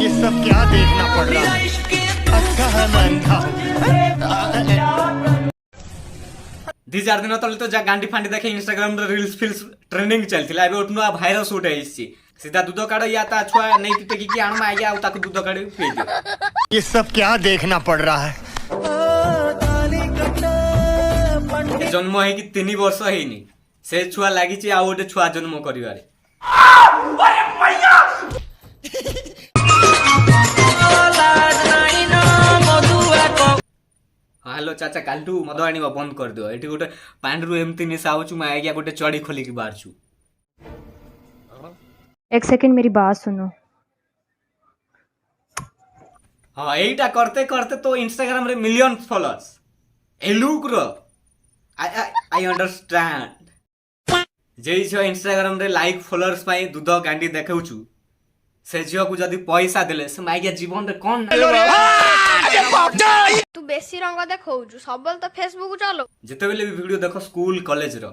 ये सब क्या देखना पड़ रहा है? अच्छा है मैं अंधा हूं। दी 4 दिन तले तो गांडी फांडी देखे इंस्टाग्राम रील्स फिल्स ट्रेंडिंग चलथिला एबे उठनु आ भाइरल शूट है इसी सीधा दूध काढ या ता छुआ नहीं पीते की आण में आ गया ताको दूध काढ पी दियो। ये सब क्या देखना पड़ रहा है? जन्म है कि 3 वर्ष हेनी से छुआ लागि छि आ ओटे छुआ जन्म करिवारे। हेलो चाचा कालटू मद आनी बंद कर दियो एठी गोटे पांडरू एमती निशा आउछु मैं आज्ञा गोटे चढ़ी खोली की बाहर छु। एक सेकंड मेरी बात सुनो। हाँ एटा करते करते तो इंस्टाग्राम रे मिलियन फॉलोअर्स ए लुक रो आई अंडरस्टैंड जे जो इंस्टाग्राम रे लाइक फॉलोअर्स पाई दूध गांडी देखाउछु से झियो को जदी पैसा देले से माइया जीवन रे कोन तू बेसी रंग देखौछु सबल तो फेसबुक चलो जते बेले भी वीडियो देखो स्कूल कॉलेज रो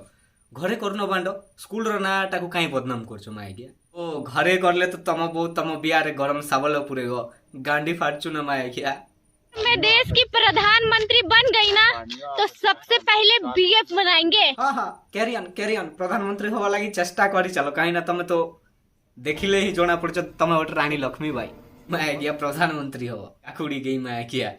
घरे करनो बांडो स्कूल रो नाटा को काई बदनाम करछो माइया ओ घरे करले तो तम बहुत तम बिया रे गरम सावल पुरेगो गांडी फाटछु न माइया। मैं देश की प्रधानमंत्री बन गई ना तो सबसे पहले बीएफ बनाएंगे। हाँ हाँ कैरी ऑन प्रधानमंत्री होवा लगी चेष्टा करी चलो कहीं ना तमे तो देखिले ही जोना पड़छ तमे ओट रानी लक्ष्मी बाई मैं गया प्रधानमंत्री हो आकुड़ी गई मैं किया।